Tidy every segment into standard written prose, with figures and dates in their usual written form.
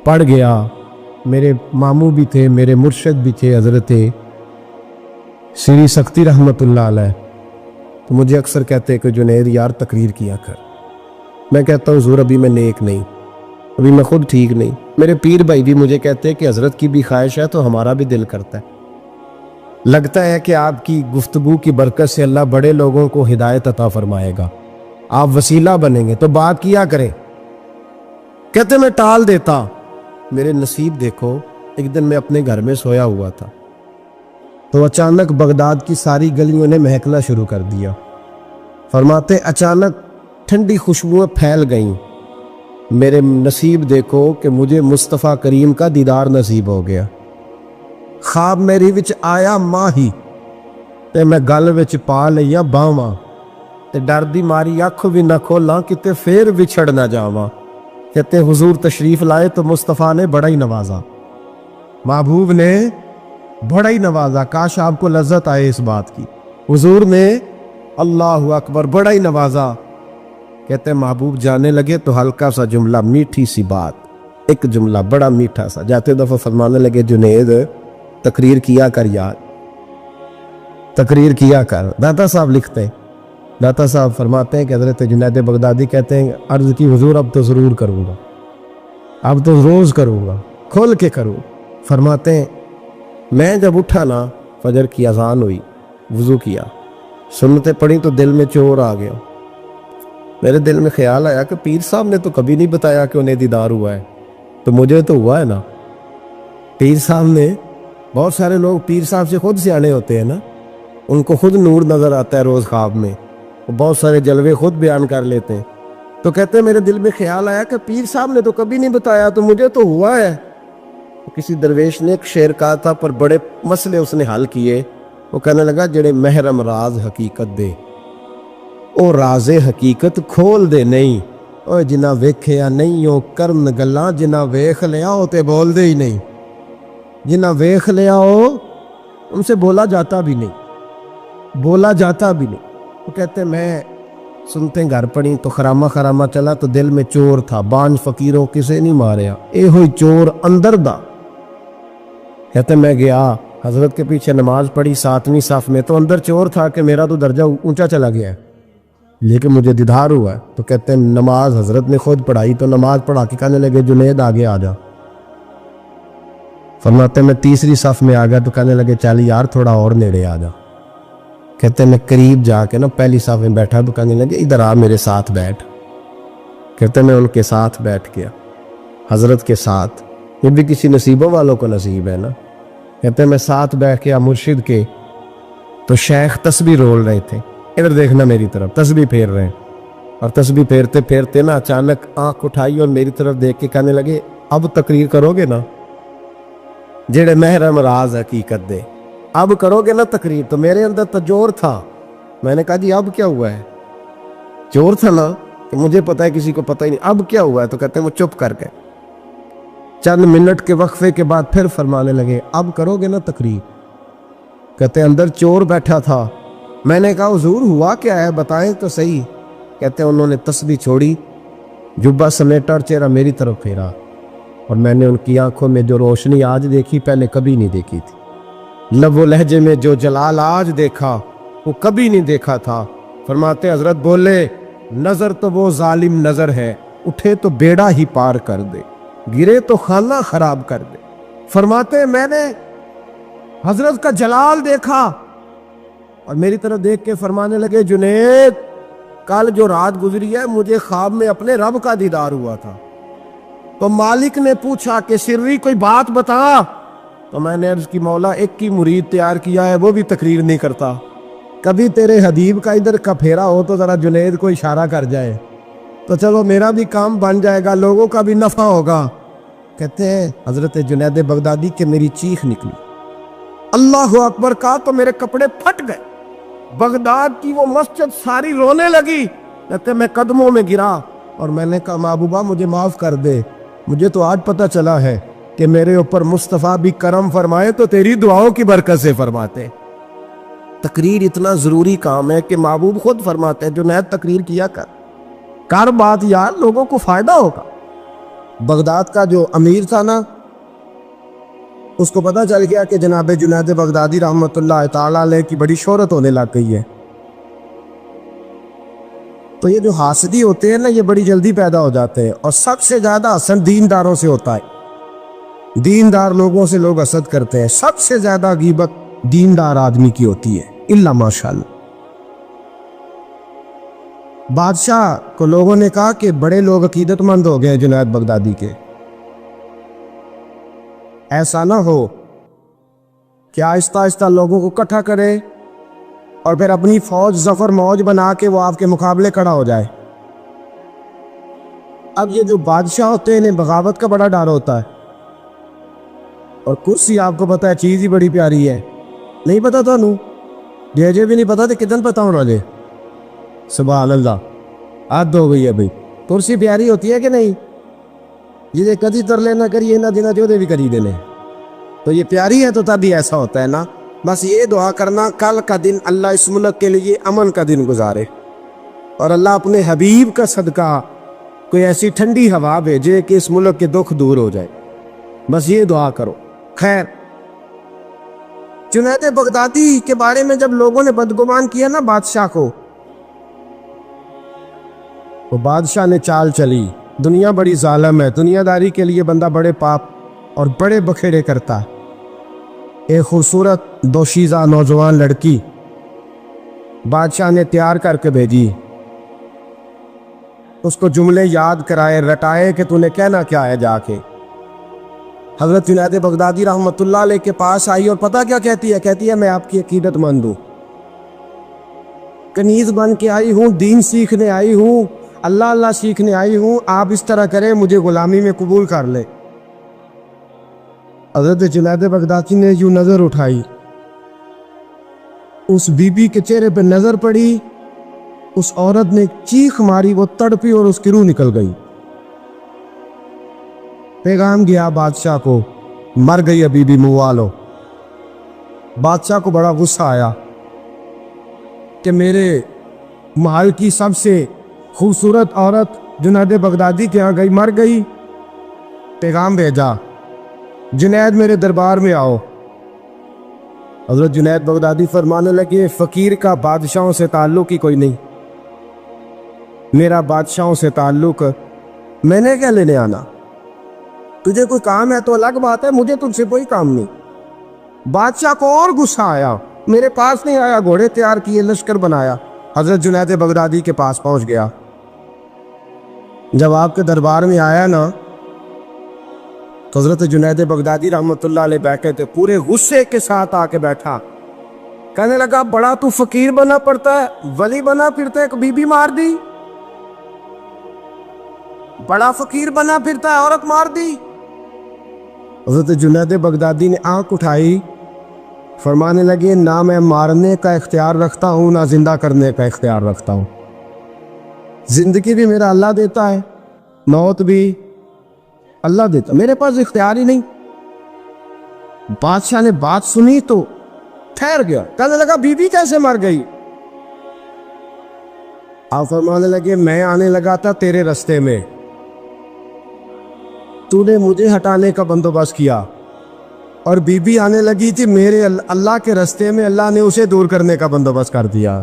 پڑھ گیا. میرے ماموں بھی تھے, میرے مرشد بھی تھے حضرت سری سکتی رحمۃ اللہ علیہ. تو مجھے اکثر کہتے کہ جنید یار تقریر کیا کر. میں کہتا ہوں حضور ابھی میں نیک نہیں, ابھی میں خود ٹھیک نہیں. میرے پیر بھائی بھی مجھے کہتے ہیں کہ حضرت کی بھی خواہش ہے تو ہمارا بھی دل کرتا ہے. لگتا ہے کہ آپ کی گفتگو کی برکت سے اللہ بڑے لوگوں کو ہدایت عطا فرمائے گا, آپ وسیلہ بنیں گے, تو بات کیا کریں. کہتے میں ٹال دیتا. میرے نصیب دیکھو, ایک دن میں اپنے گھر میں سویا ہوا تھا تو اچانک بغداد کی ساری گلیوں نے مہکنا شروع کر دیا. فرماتے اچانک ٹھنڈی خوشبوئیں پھیل گئیں. میرے نصیب دیکھو کہ مجھے مصطفیٰ کریم کا دیدار نصیب ہو گیا. خواب میری وچ آیا ماہی تے میں گل وچ پا لیا باواں, تے ڈر دی ماری اکھ بھی نہ کھولاں کتے پھر وچھڑ نہ جاواں. کہتے حضور تشریف لائے تو مصطفیٰ نے بڑا ہی نوازا, محبوب نے بڑا ہی نوازا. کاش آپ کو لذت آئے اس بات کی. حضور نے اللہ اکبر بڑا ہی نوازا. کہتے محبوب جانے لگے تو ہلکا سا جملہ, میٹھی سی بات, ایک جملہ بڑا میٹھا سا. جاتے دفعہ فرمانے لگے جنید تقریر کیا کر یار, تقریر کیا کر. داتا صاحب لکھتے ہیں, داتا صاحب فرماتے ہیں کہ حضرت جنید بغدادی کہتے ہیں عرض کی حضور اب تو ضرور کروں گا, اب تو روز کروں گا, کھول کے کروں. فرماتے ہیں میں جب اٹھا نا, فجر کی اذان ہوئی, وضو کیا, سنتیں پڑھی تو دل میں چور آ گیا. میرے دل میں خیال آیا کہ پیر صاحب نے تو کبھی نہیں بتایا کہ انہیں دیدار ہوا ہے, تو مجھے تو ہوا ہے نا. پیر صاحب نے, بہت سارے لوگ پیر صاحب سے خود سیانے ہوتے ہیں نا, ان کو خود نور نظر آتا ہے روز خواب میں, وہ بہت سارے جلوے خود بیان کر لیتے ہیں. تو کہتے ہیں میرے دل میں خیال آیا کہ پیر صاحب نے تو کبھی نہیں بتایا, تو مجھے تو ہوا ہے. کسی درویش نے ایک شعر کہا تھا, پر بڑے مسئلے اس نے حل کیے. وہ کہنے لگا جڑے محرم راز حقیقت دے او راز حقیقت کھول دے نہیں, او جنہ ویکھیا نہیں او کرن گلاں, جنہ ویکھ لیا او تے بول دے ہی نہیں. جنہ ویکھ لیا او ان سے بولا جاتا بھی نہیں, بولا جاتا بھی نہیں. وہ کہتے میں سنتے گھر پڑی تو خرامہ خرامہ چلا تو دل میں چور تھا, بانج فقیروں کسے نہیں ماریا, اے ہوئی چور اندر دا. کہتے میں گیا حضرت کے پیچھے نماز پڑھی 7ویں صف میں, تو اندر چور تھا کہ میرا تو درجہ اونچا چلا گیا ہے, لیکن مجھے دیدار ہوا ہے. تو کہتے ہیں نماز حضرت نے خود پڑھائی, تو نماز پڑھا کے کہنے لگے جنید آگے آ جا. فرماتے میں 3ری صف میں آ گیا تو کہنے لگے چل یار تھوڑا اور نیڑے آ جا. کہتے ہیں میں قریب جا کے نا پہلی صف میں بیٹھا تو کہنے لگے ادھر آ میرے ساتھ بیٹھ. کہتے ہیں میں ان کے ساتھ بیٹھ گیا, حضرت کے ساتھ. یہ بھی کسی نصیبوں والوں کو نصیب ہے نا. کہتے ہیں میں ساتھ بیٹھ گیا مرشد کے, تو شیخ تسبیح رول رہے تھے. ادھر دیکھنا میری طرف, تسبیح پھیر رہے ہیں, اور تسبیح پھیرتے پھیرتے نا اچانک آنکھ اٹھائی اور میری طرف دیکھ کے کہنے لگے اب تقریر کرو گے نا, جڑے محرم راز حقیقت دے, اب کرو گے نا تقریر. تو میرے اندر تو جور تھا. میں نے کہا جی اب کیا ہوا ہے؟ چور تھا نا, کہ مجھے پتا ہے کسی کو پتہ ہی نہیں, اب کیا ہوا ہے؟ تو کہتے ہیں وہ چپ کر گئے. چند منٹ کے وقفے کے بعد پھر فرمانے لگے اب کرو گے نا تقریر. کہتے ہیں اندر چور بیٹھا تھا. میں نے کہا حضور ہوا کیا ہے بتائیں تو صحیح. کہتے ہیں انہوں نے تسبیح چھوڑی, جبہ سمیٹا اور چہرہ میری طرف پھیرا, اور میں نے ان کی آنکھوں میں جو روشنی آج دیکھی پہلے کبھی نہیں دیکھی تھی. لب و لہجے میں جو جلال آج دیکھا وہ کبھی نہیں دیکھا تھا. فرماتے حضرت بولے نظر تو وہ ظالم نظر ہے, اٹھے تو بیڑا ہی پار کر دے, گرے تو خانہ خراب کر دے. فرماتے میں نے حضرت کا جلال دیکھا اور میری طرف دیکھ کے فرمانے لگے جنید کل جو رات گزری ہے مجھے خواب میں اپنے رب کا دیدار ہوا تھا. تو مالک نے پوچھا کہ سری کوئی بات بتا. تو میں نے عرض کی مولا ایک کی مرید تیار کیا ہے, وہ بھی تقریر نہیں کرتا. کبھی تیرے حبیب کا ادھر کا پھیرا ہو تو ذرا جنید کو اشارہ کر جائے, تو چلو میرا بھی کام بن جائے گا, لوگوں کا بھی نفع ہوگا. کہتے ہیں حضرت جنید بغدادی کہ میری چیخ نکلی, اللہ اکبر کہا تو میرے کپڑے پھٹ گئے. بغداد کی وہ مسجد ساری رونے لگی. کہتے میں قدموں میں گرا اور میں نے کہا محبوبہ مجھے معاف کر دے, مجھے تو آج پتہ چلا ہے کہ میرے اوپر مصطفیٰ بھی کرم فرمائے تو تیری دعاؤں کی برکت سے فرماتے. تقریر اتنا ضروری کام ہے کہ محبوب خود فرماتے ہیں جنید تقریر کیا کر بات یار, لوگوں کو فائدہ ہوگا. بغداد کا جو امیر تھا نا، اس کو پتہ چل گیا کہ جناب جنید بغدادی رحمۃ اللہ تعالیٰ علیہ کی بڑی شہرت ہونے لگ گئی ہے، تو یہ جو حاسدی ہوتے ہیں نا، یہ بڑی جلدی پیدا ہو جاتے ہیں، اور سب سے زیادہ حسد دینداروں سے ہوتا ہے۔ دیندار لوگوں سے لوگ حسد کرتے ہیں، سب سے زیادہ غیبت دیندار آدمی کی ہوتی ہے، الا ماشاءاللہ۔ بادشاہ کو لوگوں نے کہا کہ بڑے لوگ عقیدت مند ہو گئے جنید بغدادی کے، ایسا نہ ہو کہ آہستہ آہستہ لوگوں کو اکٹھا کرے اور پھر اپنی فوج ظفر موج بنا کے وہ آپ کے مقابلے کھڑا ہو جائے۔ اب یہ جو بادشاہ ہوتے ہیں انہیں بغاوت کا بڑا ڈر ہوتا ہے، اور کرسی آپ کو پتہ ہے چیز ہی بڑی پیاری ہے، نہیں پتا تو جے بھی نہیں پتا تو کتن پتا ہونا جے، سبحان اللہ، حد ہو گئی ہے بھائی، کرسی پیاری ہوتی ہے کہ نہیں؟ یہ کدی ترلے نہ کریے نہ دینا جو دے بھی کری دینے، تو یہ پیاری ہے تو تبھی ایسا ہوتا ہے نا۔ بس یہ دعا کرنا کل کا دن اللہ اس ملک کے لیے امن کا دن گزارے، اور اللہ اپنے حبیب کا صدقہ کوئی ایسی ٹھنڈی ہوا بھیجے کہ اس ملک کے دکھ دور ہو جائے، بس یہ دعا کرو۔ خیر، جنید بغدادی کے بارے میں جب لوگوں نے بدگمان کیا نا بادشاہ کو، وہ بادشاہ نے چال چلی، دنیا بڑی ظالم ہے، دنیا داری کے لیے بندہ بڑے پاپ اور بڑے بکھیڑے کرتا ہے۔ ایک خوبصورت دوشیزہ نوجوان لڑکی بادشاہ نے تیار کر کے بھیجی، اس کو جملے یاد کرائے، رٹائے کہ تو نے کہنا کیا ہے جا کے۔ حضرت جنید بغدادی رحمۃ اللہ علیہ کے پاس آئی اور پتہ کیا کہتی ہے؟ کہتی ہے میں آپ کی عقیدت مند ہوں، کنیز بن کے آئی ہوں، دین سیکھنے آئی ہوں، اللہ اللہ سیکھنے آئی ہوں، آپ اس طرح کریں مجھے غلامی میں قبول کر لے۔ حضرت جنید بغدادی نے یوں نظر اٹھائی، اس بی بی کے چہرے پہ نظر پڑی، اس عورت نے چیخ ماری، وہ تڑپی اور اس کی روح نکل گئی۔ پیغام گیا بادشاہ کو، مر گئی بی بی، موالو۔ بادشاہ کو بڑا غصہ آیا کہ میرے محل کی سب سے خوبصورت عورت جنید بغدادی کے ہاں گئی، مر گئی۔ پیغام بھیجا، جنید میرے دربار میں آؤ۔ حضرت جنید بغدادی فرمانے لگے، فقیر کا بادشاہوں سے تعلق ہی کوئی نہیں، میرا بادشاہوں سے تعلق، میں نے کیا لینے آنا؟ تجھے کوئی کام ہے تو الگ بات ہے، مجھے تجھ سے کوئی کام نہیں۔ بادشاہ کو اور غصہ آیا، میرے پاس نہیں آیا، گھوڑے تیار کیے، لشکر بنایا، حضرت جنید بغدادی کے پاس پہنچ گیا۔ جب آپ کے دربار میں آیا نا تو حضرت جنید بغدادی رحمۃ اللہ علیہ بیٹھے تھے، پورے غصے کے ساتھ آ کے بیٹھا، کہنے لگا بڑا تو فقیر بنا پڑتا ہے، ولی بنا پھرتا ہے، ایک بی بی مار دی، بڑا فقیر بنا پھرتا ہے، عورت مار دی۔ حضرت جنید بغدادی نے آنکھ اٹھائی، فرمانے لگے نہ میں مارنے کا اختیار رکھتا ہوں نہ زندہ کرنے کا اختیار رکھتا ہوں، زندگی بھی میرا اللہ دیتا ہے، موت بھی اللہ دیتا، میرے پاس اختیار ہی نہیں۔ بادشاہ نے بات سنی تو ٹھہر گیا، کہنے لگا بی بی کیسے مر گئی؟ آپ فرمانے لگے میں آنے لگا تھا تیرے رستے میں، تو نے مجھے ہٹانے کا بندوبست کیا، اور بی بی آنے لگی تھی میرے اللہ کے رستے میں، اللہ نے اسے دور کرنے کا بندوبست کر دیا۔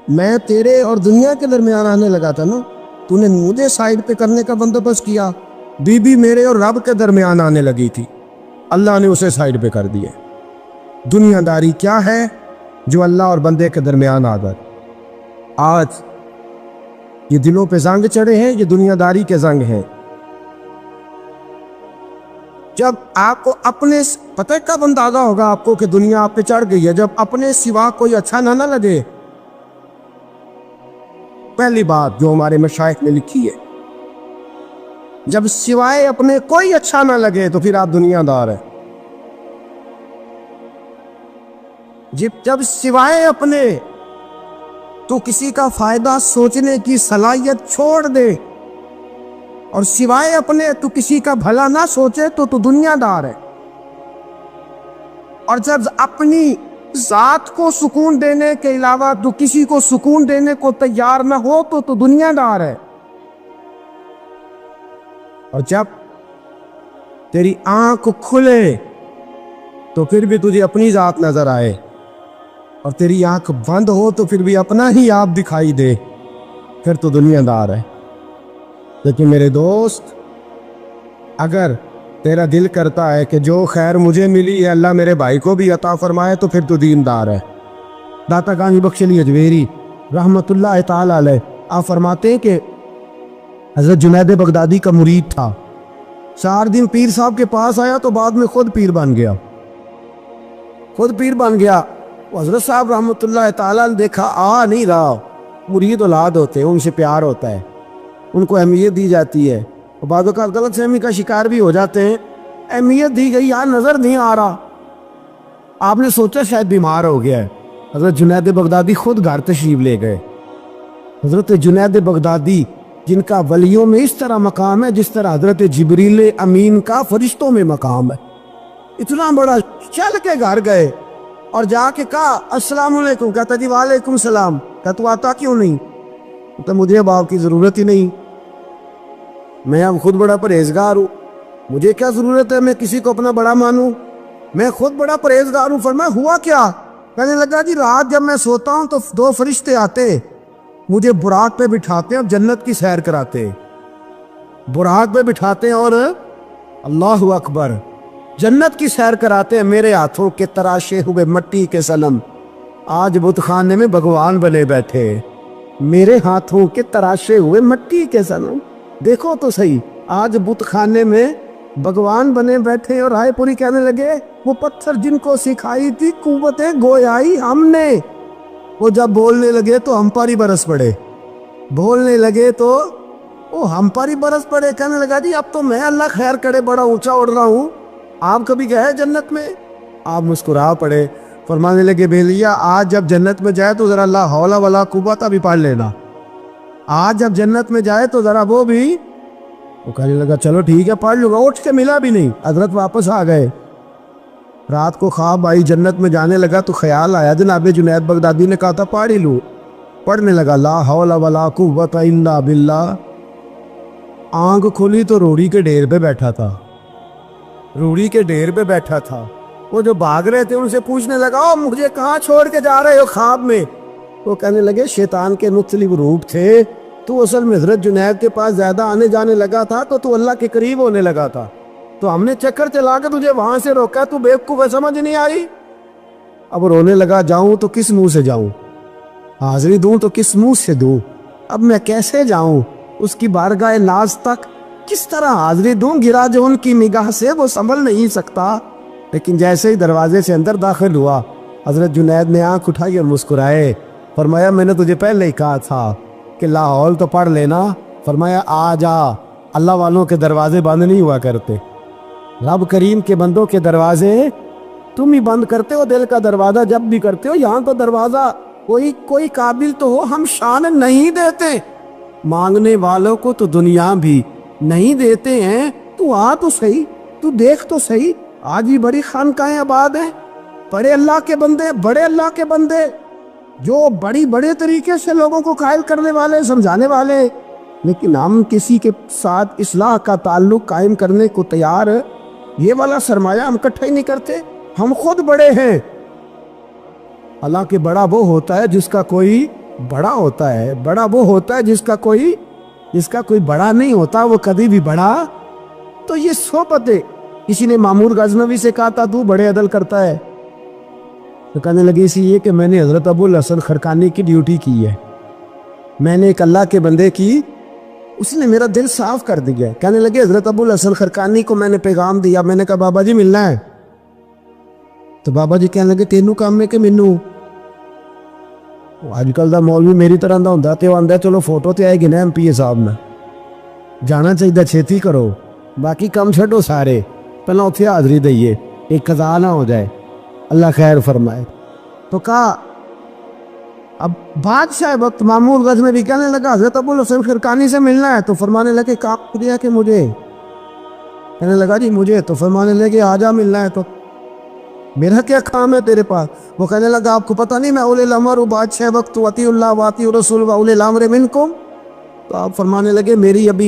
میں تیرے اور دنیا کے درمیان آنے لگا تھا نا، تو نے مجھے سائڈ پہ کرنے کا بندوبست کیا، بی بی میرے اور رب کے درمیان آنے لگی تھی، اللہ نے اسے سائڈ پہ کر دیا۔ دنیا داری کیا ہے جو اللہ اور بندے کے درمیان آ گئی؟ آج یہ دلوں پہ زنگ چڑھے ہیں، یہ دنیا داری کے زنگ ہیں۔ جب آپ کو اپنے پتہ کب اندازہ ہوگا آپ کو کہ دنیا آپ پہ چڑھ گئی ہے؟ جب اپنے سوا کوئی اچھا نہ لگے۔ پہلی بات جو ہمارے مشائخ نے لکھی ہے، جب سوائے اپنے کوئی اچھا نہ لگے تو پھر آپ دنیا دار ہیں۔ جب سوائے اپنے تو کسی کا فائدہ سوچنے کی صلاحیت چھوڑ دے، اور سوائے اپنے تو کسی کا بھلا نہ سوچے تو دنیا دار ہے۔ اور جب اپنی ذات کو سکون دینے کے علاوہ تو کسی کو سکون دینے کو تیار نہ ہو تو دنیا دار ہے۔ اور جب تیری آنکھ کھلے تو پھر بھی تجھے اپنی ذات نظر آئے، اور تیری آنکھ بند ہو تو پھر بھی اپنا ہی آپ دکھائی دے، پھر تو دنیا دار ہے۔ لیکن میرے دوست، اگر تیرا دل کرتا ہے کہ جو خیر مجھے ملی ہے اللہ میرے بھائی کو بھی عطا فرمائے، تو پھر تو دیندار ہے۔ داتا گانجی بخش علی اجمیری رحمت اللہ تعالی علیہ آپ فرماتے ہیں کہ حضرت جنید بغدادی کا مرید تھا، 4 دن پیر صاحب کے پاس آیا تو بعد میں خود پیر بن گیا، خود پیر بن گیا۔ وہ حضرت صاحب رحمت اللہ تعالیٰ نے دیکھا آ نہیں رہا، مرید اولاد ہوتے ہیں، ان سے پیار ہوتا ہے، ان کو اہمیت دی جاتی ہے، اور بعض اوقات غلط فہمی کا شکار بھی ہو جاتے ہیں، اہمیت دی گئی، یار نظر نہیں آ رہا، آپ نے سوچا شاید بیمار ہو گیا ہے۔ حضرت جنید بغدادی خود گھر تشریف لے گئے۔ حضرت جنید بغدادی جن کا ولیوں میں اس طرح مقام ہے جس طرح حضرت جبریل امین کا فرشتوں میں مقام ہے، اتنا بڑا، چل کے گھر گئے اور جا کے کہا السلام علیکم، کہتا جی وعلیکم السلام، کہتا تو آتا کیوں نہیں؟ کہتا مجھے اب آپ کی ضرورت ہی نہیں، میں اب خود بڑا پرہیزگار ہوں، مجھے کیا ضرورت ہے میں کسی کو اپنا بڑا مانوں، میں خود بڑا پرہیزگار ہوں۔ فرمایا ہوا کیا؟ کہنے لگا جی رات جب میں سوتا ہوں تو 2 فرشتے آتے مجھے براق پہ بٹھاتے ہیں اور جنت کی سیر کراتے، براق پہ بٹھاتے ہیں اور اللہ اکبر جنت کی سیر کراتے ہیں، میرے ہاتھوں کے تراشے ہوئے مٹی کے صنم آج بت خانے میں بھگوان بنے بیٹھے، میرے ہاتھوں کے تراشے ہوئے مٹی کے صنم، دیکھو تو صحیح، آج بت خانے میں بھگوان بنے بیٹھے۔ اور رائے پوری کہنے لگے وہ پتھر جن کو سکھائی تھی قوت گویائی ہم نے، وہ جب بولنے لگے تو ہم پر ہی برس پڑے، بولنے لگے تو وہ ہم پر ہی برس پڑے۔ کہنے لگا جی اب تو میں اللہ خیر کرے بڑا اونچا اڑ رہا ہوں، آپ کبھی گئے جنت میں؟ آپ مسکرا پڑے، فرمانے لگے بھیلیا آج جب جنت میں جائے تو ذرا لا حول ولا قوت بھی پڑھ لینا، آج جب جنت میں جائے تو ذرا وہ بھی۔ وہ کہنے لگا چلو ٹھیک ہے پڑھ لوں گا، اٹھ کے ملا بھی نہیں، حضرت واپس آ گئے۔ رات کو خواب آئی، جنت میں جانے لگا تو خیال آیا جناب جنید بغدادی نے کہا تھا پڑھ ہی لوں، پڑھنے لگا لا حول ولا قوت الا باللہ، آنکھ کھلی تو روڑی کے ڈھیر پہ بیٹھا تھا، روڑی کے ڈھیر پہ بیٹھا تھا، وہ جو بھاگ رہے تھے ان سے پوچھنے لگا او مجھے کہاں چھوڑ کے جا رہے ہو خواب میں؟ وہ کہنے لگے شیطان کے مختلف روپ تھے، تو اصل میں حضرت جنید کے پاس زیادہ آنے جانے لگا تھا تو اللہ کے قریب ہونے لگا تھا، تو ہم نے چکر چلا کے تجھے وہاں سے روکا، تو بیوقوف ہے سمجھ نہیں آئی۔ اب رونے لگا جاؤں تو کس منہ سے جاؤں، حاضری دوں تو کس منہ سے دوں، اب میں کیسے جاؤں اس کی بارگاہ ناز تک، کس طرح حاضری دوں، گرا جو ان کی نگاہ سے وہ سنبھل نہیں سکتا۔ لیکن جیسے ہی دروازے سے اندر داخل ہوا حضرت جنید نے آنکھ اٹھائی اور مسکرائے، فرمایا میں نے تجھے پہلے ہی کہا تھا کہ لاہور تو پڑھ لینا، فرمایا آ جا، اللہ والوں کے دروازے بند نہیں ہوا کرتے، رب کریم کے بندوں کے دروازے تم ہی بند کرتے ہو، دل کا دروازہ جب بھی کرتے ہو، یہاں تو دروازہ کوئی قابل تو ہو، ہم شان نہیں دیتے، مانگنے والوں کو تو دنیا بھی نہیں دیتے ہیں، تو آ تو صحیح، تو دیکھ تو صحیح، آج ہی بڑی خانقاہیں آباد ہیں، بڑے اللہ کے بندے، بڑے اللہ کے بندے جو بڑے طریقے سے لوگوں کو قائل کرنے والے، سمجھانے والے، لیکن ہم کسی کے ساتھ اصلاح کا تعلق قائم کرنے کو تیار، یہ والا سرمایہ ہم اکٹھا ہی نہیں کرتے، ہم خود بڑے ہیں۔ اللہ کے بڑا وہ ہوتا ہے جس کا کوئی بڑا ہوتا ہے، بڑا وہ ہوتا ہے جس کا کوئی بڑا نہیں ہوتا، وہ کبھی بھی بڑا۔ تو یہ صحبت ہے، کسی نے مامور غزنوی سے کہا تھا تو بڑے عدل کرتا ہے، تو کہنے لگے اسی یہ کہ میں نے حضرت ابو الحسن خرقانی کی ڈیوٹی کی ہے، میں نے ایک اللہ کے بندے کی، اس نے میرا دل صاف کر دیا ہے۔ کہنے لگے حضرت ابو الحسن خرقانی کو میں نے پیغام دیا، میں نے کہا بابا جی ملنا ہے، تو بابا جی کہنے لگے تینوں کام میں کہ مینوں آج کل دا مولوی میری طرح دا ہوندا تے وہ آندا چلو فوٹو تے آئے گی نا MP صاحب میں جانا چاہیے، چھیتی کرو، باقی کام چھڈو سارے، پہلے اتنے حاضری دئیے، ایک قضا نہ ہو جائے، اللہ خیر فرمائے۔ تو کہا اب بادشاہ وقت مامور غزنوی کہنے لگا حضرت ابو الحسن خرقانی سے ملنا ہے، تو فرمانے لگے کام دیا کہ مجھے، کہنے لگا جی مجھے، تو فرمانے لگے آجا ملنا ہے، تو میرا کیا کام ہے تیرے پاس؟ وہ کہنے لگا آپ کو پتہ نہیں میں اولی الامر ہوں، بادشاہ وقت واطیع اللہ واطیع الرسول واولی الامر منکم، تو آپ فرمانے لگے میری ابھی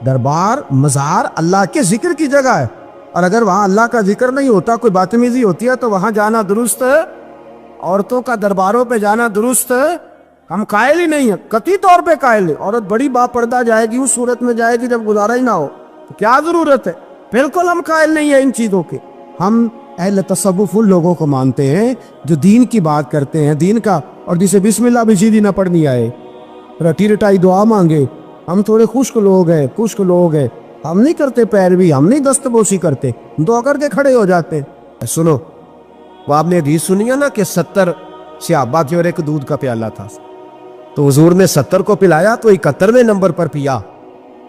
دربار مزار اللہ کے ذکر کی جگہ ہے، اور اگر وہاں اللہ کا ذکر نہیں ہوتا، کوئی بدتمیزی ہوتی ہے تو وہاں جانا درست ہے؟ عورتوں کا درباروں پہ جانا درست ہے؟ ہم قائل ہی نہیں ہیں، قطعی طور پہ قائل ہیں۔ عورت بڑی با پردہ جائے گی، اس صورت میں جائے گی جب گزارا ہی نہ ہو، تو کیا ضرورت ہے؟ بالکل ہم قائل نہیں ہیں ان چیزوں کے۔ ہم اہل تصوف ان لوگوں کو مانتے ہیں جو دین کی بات کرتے ہیں، دین کا، اور جسے بسم اللہ بھی سیدھی نہ پڑھنی آئے، رٹی رٹائی دعا مانگے۔ ہم تھوڑے خشک لوگ ہیں، ہم نہیں کرتے پیروی، ہم نہیں دست بوسی کرتے، دعا کر کے کھڑے ہو جاتے ہیں۔ سنو، وہ آپ نے حدیث سنی ہے نا کہ 70 صحابہ تھے اور ایک دودھ کا پیالہ تھا، تو حضور نے 70 کو پلایا تو 71ویں نمبر پر پیا۔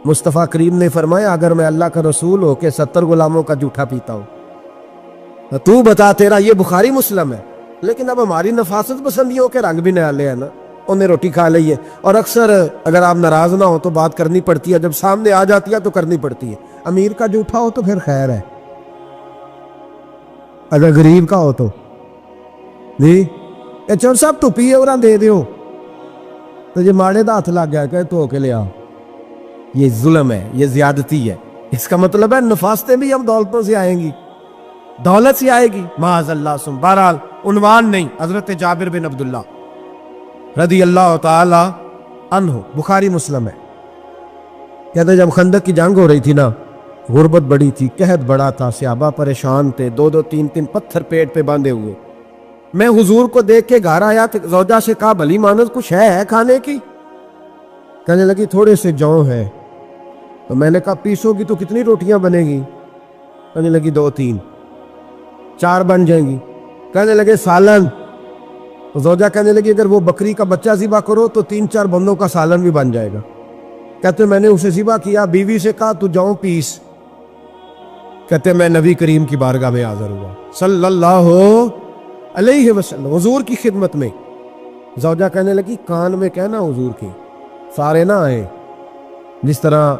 مصطفیٰ کریم نے فرمایا اگر میں اللہ کا رسول ہو کے 70 غلاموں کا جھوٹا پیتا ہوں تو بتا تیرا، یہ بخاری مسلم ہے۔ لیکن اب ہماری نفاست پسندیوں کے رنگ بھی نالے ہیں نا، انہیں روٹی کھا لی ہے، اور اکثر اگر آپ ناراض نہ ہو تو بات کرنی پڑتی ہے، جب سامنے آ جاتی ہے تو کرنی پڑتی ہے۔ امیر کا جھوٹا ہو تو پھر خیر ہے، اگر غریب کا ہو تو جی چور صاحب تو پیے اور دے دیو، تو یہ ماڑے دا ہاتھ لگ گیا کہ تو کے لیا، یہ ظلم ہے، یہ زیادتی ہے۔ اس کا مطلب ہے نفاستیں بھی اب دولتوں سے آئیں گی، دولت سے آئے گی، معاذ اللہ سم۔ بہرحال عنوان نہیں، حضرت جابر بن عبداللہ رضی اللہ تعالی عنہ، بخاری مسلم ہے، کہتے جب خندق کی جنگ ہو رہی تھی نا، غربت بڑی تھی، قحط بڑا تھا، صحابہ پریشان تھے، 2 3 پتھر پیٹ پہ باندھے ہوئے۔ میں حضور کو دیکھ کے گھر آیا تو زوجہ سے کہا بھلی مانت کچھ ہے کھانے کی؟ کہنے لگی تھوڑے سے جو ہے۔ تو میں نے کہا پیسو گی تو کتنی روٹیاں بنے گی؟ کہنے لگی 2 3 4 بن جائیں گی۔ کہنے لگے سالن؟ تو زوجہ کہنے لگی اگر وہ بکری کا بچہ ذبح کرو تو 3 4 بندوں کا سالن بھی بن جائے گا۔ کہتے میں نے اسے ذبح کیا، بیوی سے کہا تو جاؤ پیس۔ کہتے میں نبی کریم کی بارگاہ میں حاضر ہوا صلی اللہ علیہ وسلم، حضور کی خدمت میں۔ زوجہ کہنے لگی کان میں کہنا حضور کی سارے نہ آئے، جس طرح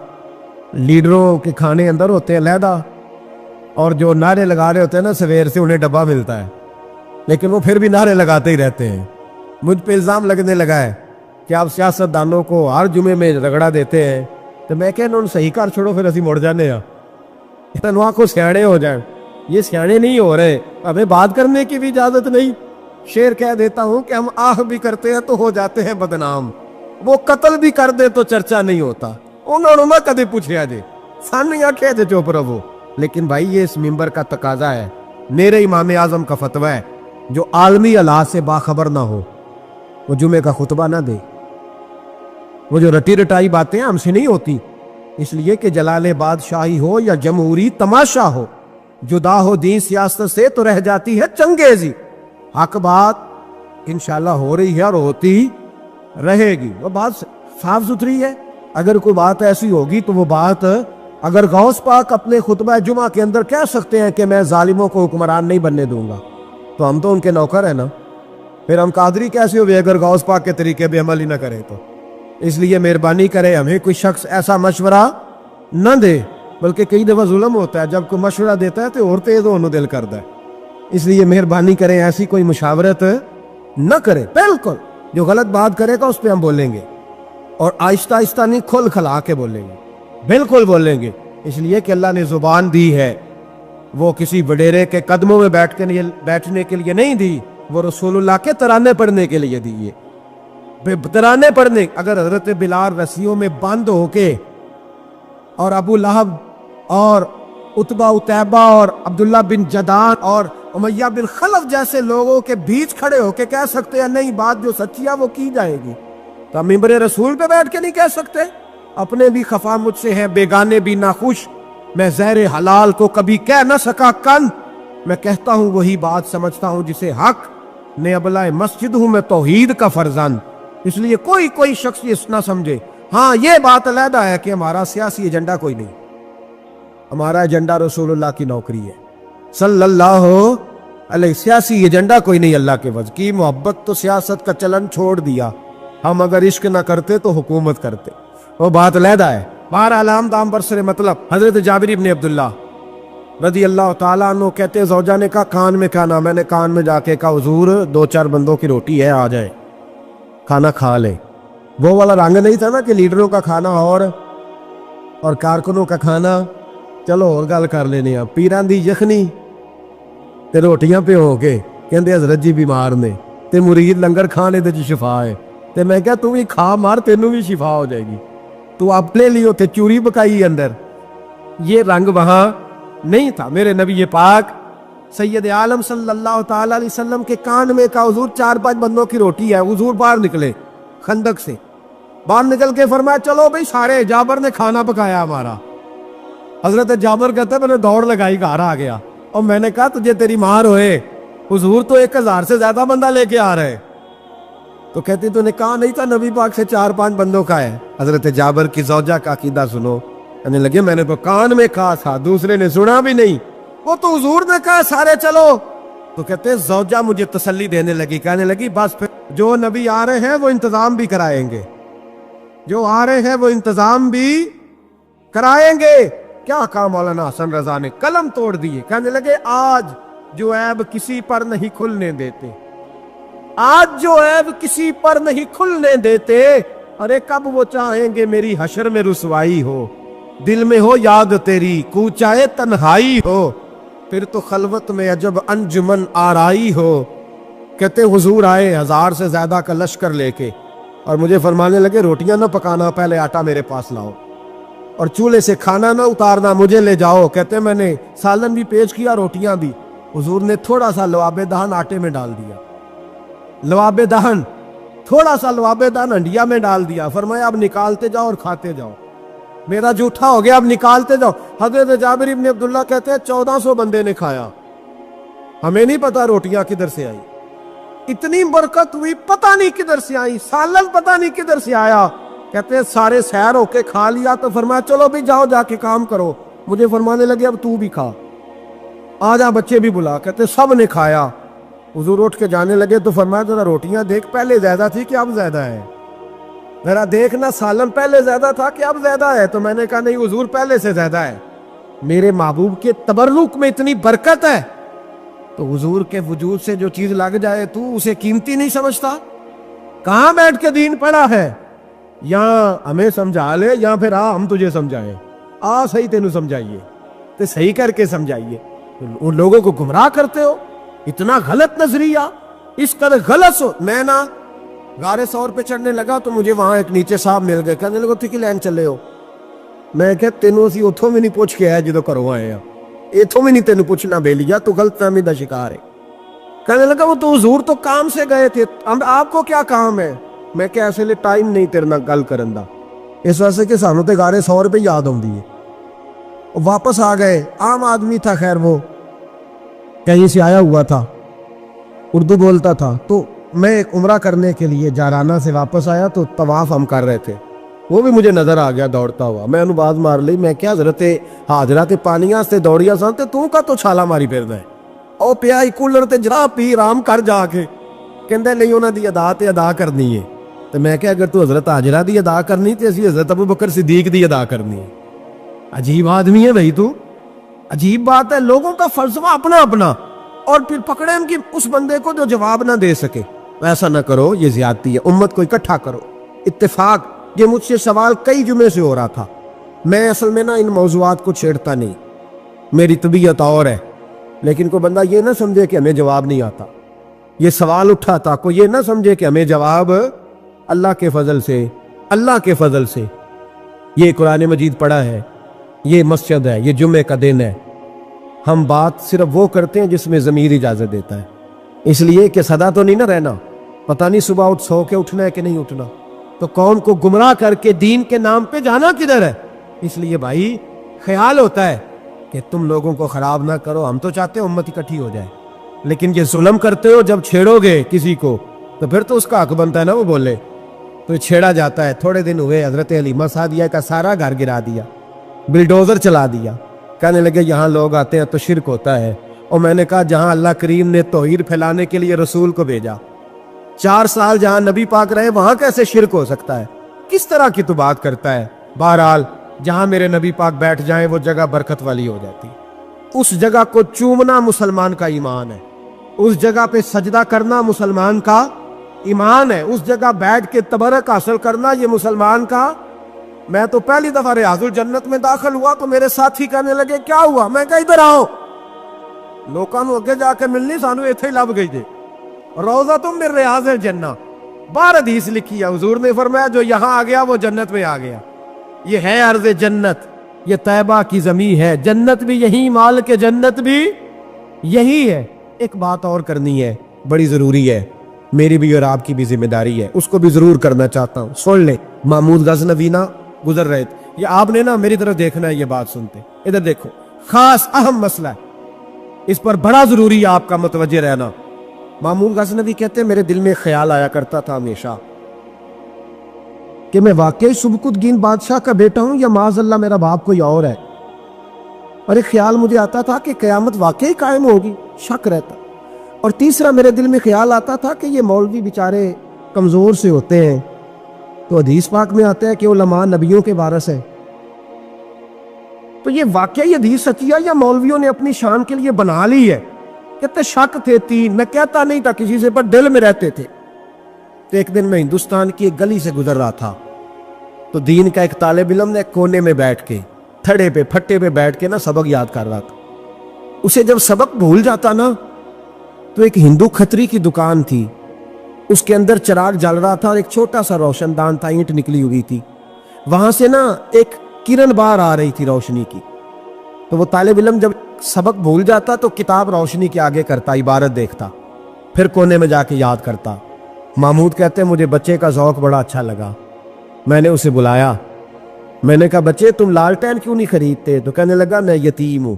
لیڈروں کے کھانے اندر ہوتے ہیں علیحدہ، اور جو نعرے لگا رہے ہوتے ہیں نا سویر سے انہیں ڈبہ ملتا ہے، لیکن وہ پھر بھی نعرے لگاتے ہی رہتے ہیں۔ مجھ پہ الزام لگنے لگا ہے کہ آپ سیاست دانوں کو ہر جمعے میں رگڑا دیتے ہیں، تو میں کہنا ان صحیح کر چھوڑو پھر اسی مڑ جانے ہیں، تنواع کو سیاڑے ہو جائیں۔ یہ سیاڑے نہیں ہو رہے، ہمیں بات کرنے کی بھی اجازت نہیں۔ شعر کہہ دیتا ہوں کہ ہم آہ بھی کرتے ہیں تو ہو جاتے ہیں بدنام، وہ قتل بھی کر دے تو چرچا نہیں ہوتا، انہوں نے نہ کدے پوچھیا جے سانیا کہہ دے چوپ رہو۔ لیکن بھائی یہ اس ممبر کا تقاضا ہے، میرے امام اعظم کا فتویٰ ہے، جو عالمی حالات سے باخبر نہ ہو وہ جمعے کا خطبہ نہ دے۔ وہ جو رٹی رٹائی باتیں ہم سے نہیں ہوتی، اس لیے کہ جلال بادشاہی ہو یا جمہوری تماشا ہو، جدا ہو دین سیاست سے تو رہ جاتی ہے چنگیزی۔ حق بات انشاءاللہ ہو رہی ہے اور ہوتی رہے گی، وہ بات صاف ستھری ہے۔ اگر کوئی بات ایسی ہوگی تو وہ بات اگر غوث پاک اپنے خطبہ جمعہ کے اندر کہہ سکتے ہیں کہ میں ظالموں کو حکمران نہیں بننے دوں گا، تو ہم تو ان کے نوکر ہیں نا، پھر ہم قادری کیسے ہوئے اگر غوث پاک کے طریقے پہ عمل ہی نہ کریں تو۔ اس لیے مہربانی کرے ہمیں کوئی شخص ایسا مشورہ نہ دے، بلکہ کئی دفعہ ظلم ہوتا ہے، جب کوئی مشورہ دیتا ہے تو اور تیز ہونے دل کرتا ہے۔ اس لیے مہربانی کریں ایسی کوئی مشاورت نہ کرے، بالکل جو غلط بات کرے گا اس پہ ہم بولیں گے، اور آہستہ آہستہ نہیں، کھل کھلا کے بولیں گے، بالکل بولیں گے، اس لیے کہ اللہ نے زبان دی ہے، وہ کسی وڈیرے کے قدموں میں بیٹھنے کے لیے نہیں دی، وہ رسول اللہ کے ترانے پڑھنے کے لیے دی ہے۔ ترانے پڑھنے، اگر حضرت بلال رسیوں میں بند ہو کے اور ابو لہب اور عتبہ اتیبہ اور عبداللہ بن جدان اور امیہ بن خلف جیسے لوگوں کے بیچ کھڑے ہو کے کہہ سکتے ہیں نہیں بات جو سچی ہے وہ کی جائے گی، تو ہم ممبر رسول پہ بیٹھ کے نہیں کہہ سکتے؟ اپنے بھی خفا مجھ سے ہیں، بیگانے بھی ناخوش، میں زہر حلال کو کبھی کہہ نہ سکا کن، میں کہتا ہوں وہی بات سمجھتا ہوں جسے حق نے ابلہ مسجد ہوں میں توحید کا فرزند۔ اس لیے کوئی شخص یہ نہ سمجھے، ہاں یہ بات علیحدہ ہے کہ ہمارا سیاسی ایجنڈا کوئی نہیں، ہمارا ایجنڈا رسول اللہ کی نوکری ہے صلی اللہ علیہ، سیاسی ایجنڈا کوئی نہیں، اللہ کے وجہ کی محبت تو سیاست کا چلن چھوڑ دیا، ہم اگر عشق نہ کرتے تو حکومت کرتے، وہ بات علیحدہ ہے۔ بہرحال عام دام برسر مطلب حضرت جابر بن عبداللہ رضی اللہ تعالیٰ عنہ کہتے زوجہ نے کہا کان میں کھانا، میں نے کان میں جا کے کہا حضور 2 4 بندوں کی روٹی ہے آ جائے کھانا کھا لے۔ وہ والا رنگ نہیں تھا نا کہ لیڈروں کا کھانا اور اور کارکنوں کا کھانا چلو اور گل کر لینے ہیں، پیران دی یخنی تے روٹیاں پہ ہو کے کہندے حضرت جی بیمار نے تے مرید لنگر کھانے دے چ شفا ہے، تے میں کہا تو بھی کھا مار تینوں بھی شفا ہو جائے گی، تو اپنے لیے تے چوری پکائی اندر۔ یہ رنگ وہاں نہیں تھا۔ میرے نبی پاک سید عالم صلی اللہ تعالی علیہ وسلم کے کان میں کا حضور 4-5 بندوں کی روٹی ہے، حضور باہر نکلے خندق سے، باہر نکل کے فرمایا چلو بھئی سارے، جابر نے کھانا پکایا ہمارا۔ حضرت جابر کہتا ہے میں نے دوڑ لگائی گھر آ گیا، اور میں نے کہا تجھے تیری مار ہوئے، حضور تو 1000 سے زیادہ بندہ لے کے آ رہے، تو کہتی تو نے کہا نہیں تھا نبی پاک سے 4-5 بندوں کا ہے۔ حضرت جابر کی زوجہ کا عقیدہ سنو، کہنے لگے میں نے تو کان میں کہا تھا، دوسرے نے سنا بھی نہیں، وہ تو حضور نے کہا سارے چلو۔ تو کہتے زوجہ مجھے تسلی دینے لگی، کہنے لگی بس پھر جو نبی آ رہے ہیں وہ انتظام بھی کرائیں گے، جو آ رہے ہیں وہ انتظام بھی کرائیں گے۔ کیا کہا مولانا حسن رضا نے؟ قلم توڑ دیے، کہنے لگے آج جو عیب کسی پر نہیں کھلنے دیتے، آج جو عیب کسی پر نہیں کھلنے دیتے، ارے کب وہ چاہیں گے میری حشر میں رسوائی ہو، دل میں ہو یاد تیری کوچائے تنہائی ہو، پھر تو خلوت میں عجب انجمن آرائی ہو۔ کہتے حضور آئے 1000 سے زیادہ کا لشکر لے کے، اور مجھے فرمانے لگے روٹیاں نہ پکانا، پہلے آٹا میرے پاس لاؤ، اور چولہے سے کھانا نہ اتارنا، مجھے لے جاؤ۔ کہتے میں نے سالن بھی پیش کیا، روٹیاں بھی، حضور نے تھوڑا سا لواب دہن آٹے میں ڈال دیا، لواب دہن تھوڑا سا لواب دہن ہنڈیا میں ڈال دیا، فرمایا اب نکالتے جاؤ اور کھاتے جاؤ، میرا جھوٹا ہو گیا اب نکالتے جاؤ۔ حضرت جابر ابن عبداللہ کہتے ہیں 1400 بندے نے کھایا، ہمیں نہیں پتا روٹیاں کدھر سے آئی، اتنی برکت ہوئی پتہ نہیں کدھر سے آئی، سالن پتہ نہیں کدھر سے آیا۔ کہتے ہیں سارے سیر ہو کے کھا لیا، تو فرمایا چلو بھی جاؤ جا کے کام کرو، مجھے فرمانے لگے اب تو بھی کھا، آ جا بچے بھی بلا۔ کہتے سب نے کھایا، حضور اٹھ کے جانے لگے تو فرمایا ذرا روٹیاں دیکھ، پہلے زیادہ تھی کہ اب زیادہ ہے، ذرا دیکھنا سالن پہلے زیادہ تھا کہ اب زیادہ ہے۔ تو میں نے کہا نہیں حضور پہلے سے زیادہ ہے، میرے محبوب کے تبرک میں اتنی برکت ہے، تو حضور کے وجود سے جو چیز لگ جائے تو اسے قیمتی نہیں سمجھتا؟ کہاں بیٹھ کے دین پڑھا ہے؟ یا ہمیں سمجھا لے یا پھر ہم تجھے سمجھائیں، صحیح تینوں سمجھائیے تو صحیح کر کے سمجھائیے، ان لوگوں کو گمراہ کرتے ہو، اتنا غلط نظریہ، اس قدر غلط ہو۔ میں نا غار ثور پہ چڑھنے لگا تو مجھے وہاں ایک نیچے صاحب مل گئے، کہنے لگے تھی لین چلے ہو؟ میں کہ تینوں اسی اتھوں میں نہیں پوچھ کے آیا جدو کرو آئے ہیں، اتھوں میں نہیں تینوں پوچھنا بے لیا، تو غلط فہمی دا شکار ہے۔ کہنے لگا وہ تو حضور تو کام سے گئے تھے، آپ کو کیا کام ہے؟ میں کہ ایسے لئے ٹائم نہیں تیرے نہ گل کرن دا، اس واسطے کہ سانوں تے غار ثور پہ یاد ہوں دیئے۔ واپس آ گئے، عام آدمی تھا، خیر وہ کہیں سے آیا ہوا تھا، اردو بولتا تھا، تو میں ایک عمرہ کرنے کے لیے جارانہ سے واپس آیا تو طواف ہم کر رہے تھے، وہ بھی مجھے نظر آ گیا دوڑتا ہوا، میں انہوں باز مار لی، میں کیا حضرت حاضرہ تے پانیاں سے دوڑیا سانتے تو کا تو چھالا ماری پھر دے، او پیائی کولر تے جرا پی رام کر جا کے، کہندے نہیں انہاں دی ادا تے ادا کرنی ہے، تو میں کہ اگر تو حضرت حاجرہ دی ادا کرنی تے اسی حضرت ابو بکر صدیق دی ادا کرنی ہے۔ عجیب آدمی ہے بھائی تو، عجیب بات ہے، لوگوں کا فلسفہ اپنا اپنا، اور پھر پکڑے ان کی اس بندے کو جو جواب نہ دے سکے۔ ایسا نہ کرو، یہ زیادتی ہے، امت کو اکٹھا کرو، اتفاق۔ یہ مجھ سے سوال کئی جمعے سے ہو رہا تھا، میں اصل میں نا ان موضوعات کو چھیڑتا نہیں، میری طبیعت اور ہے، لیکن کوئی بندہ یہ نہ سمجھے کہ ہمیں جواب نہیں آتا، یہ سوال اٹھا تھا، کوئی یہ نہ سمجھے کہ ہمیں جواب اللہ کے فضل سے، اللہ کے فضل سے، یہ قرآن مجید پڑھا ہے، یہ مسجد ہے، یہ جمعے کا دن ہے، ہم بات صرف وہ کرتے ہیں جس میں ضمیر اجازت دیتا ہے، اس لیے کہ سدا تو نہیں نہ رہنا، پتہ نہیں صبح اٹھ سو کے اٹھنا ہے کہ نہیں اٹھنا، تو قوم کو گمراہ کر کے دین کے نام پہ جانا کدھر ہے؟ اس لیے بھائی خیال ہوتا ہے کہ تم لوگوں کو خراب نہ کرو، ہم تو چاہتے ہیں امت اکٹھی ہو جائے، لیکن یہ ظلم کرتے ہو، جب چھیڑو گے کسی کو تو پھر تو اس کا حق بنتا ہے نا وہ بولے، تو چھیڑا جاتا ہے۔ تھوڑے دن ہوئے حضرت حلیمہ سعدیہ کا سارا گھر گرا دیا، بلڈوزر چلا دیا، کہنے لگے یہاں لوگ آتے ہیں تو شرک ہوتا ہے، اور میں نے کہا جہاں اللہ کریم نے توحید پھیلانے کے لیے رسول کو بھیجا، 4 سال جہاں نبی پاک رہے وہاں کیسے شرک ہو سکتا ہے؟ کس طرح کی تو بات کرتا ہے؟ بہرحال جہاں میرے نبی پاک بیٹھ جائیں وہ جگہ برکت والی ہو جاتی، اس جگہ کو چومنا مسلمان کا ایمان ہے، اس جگہ پہ سجدہ کرنا مسلمان کا ایمان ہے، اس جگہ بیٹھ کے تبرک حاصل کرنا یہ مسلمان کا میں تو پہلی دفعہ ریاض الجنت میں داخل ہوا تو میرے ساتھی کہنے لگے کیا ہوا؟ میں کہا ادھر آؤ، لوکاں نو اگے جا کے ملنی، سانو ایتھے ہی لب گئی جے، روضۃ من ریاض الجنہ۔ باہر حدیث لکھی ہے، حضور نے فرمایا جو یہاں آ گیا وہ جنت میں آ گیا۔ یہ ہے ارض جنت، یہ طیبہ کی زمین ہے، جنت بھی یہی، مال کے جنت بھی یہی ہے۔ ایک بات اور کرنی ہے، بڑی ضروری ہے، میری بھی اور آپ کی بھی ذمہ داری ہے، اس کو بھی ضرور کرنا چاہتا ہوں، سن لیں۔ محمود غزنوی نا گزر رہے تھے، یہ آپ نے نا میری طرف دیکھنا ہے، یہ بات سنتے ادھر دیکھو، خاص اہم مسئلہ ہے، اس پر بڑا ضروری ہے آپ کا متوجہ رہنا۔ محمود غزنوی کہتے ہیں میرے دل میں خیال آیا کرتا تھا ہمیشہ کہ میں واقعی سبکتگین بادشاہ کا بیٹا ہوں یا معاذ اللہ میرا باپ کوئی اور ہے، اور ایک خیال مجھے آتا تھا کہ قیامت واقعی قائم ہوگی، شک رہتا۔ اور تیسرا میرے دل میں خیال آتا تھا کہ یہ مولوی بیچارے کمزور سے ہوتے ہیں، تو حدیث پاک میں آتا ہے کہ علماء نبیوں کے وارث ہیں، تو یہ واقعی حدیث سچی ہے یا مولویوں نے اپنی شان کے لیے بنا لی ہے؟ کہتے شک تھے تین، میں کہتا نہیں تھا کسی سے، پر دل میں رہتے تھے۔ تو ایک دن میں ہندوستان کی ایک گلی سے گزر رہا تھا، تو دین کا ایک طالب علم نے کونے میں بیٹھ کے تھڑے پہ پھٹے پہ بیٹھ کے نا سبق یاد کر رہا تھا۔ اسے جب سبق بھول جاتا نا تو ایک ہندو کھتری کی دکان تھی، اس کے اندر چراغ جل رہا تھا اور ایک چھوٹا سا روشن دان تھا، اینٹ نکلی ہوئی تھی، وہاں سے نا ایک کرن باہر آ رہی تھی روشنی کی۔ تو وہ طالب علم جب سبق بھول جاتا تو کتاب روشنی کے آگے کرتا، عبارت دیکھتا، پھر کونے میں جا کے یاد کرتا۔ محمود کہتے ہیں مجھے بچے کا ذوق بڑا اچھا لگا، میں نے اسے بلایا، میں نے کہا بچے تم لالٹین کیوں نہیں خریدتے؟ تو کہنے لگا میں یتیم ہوں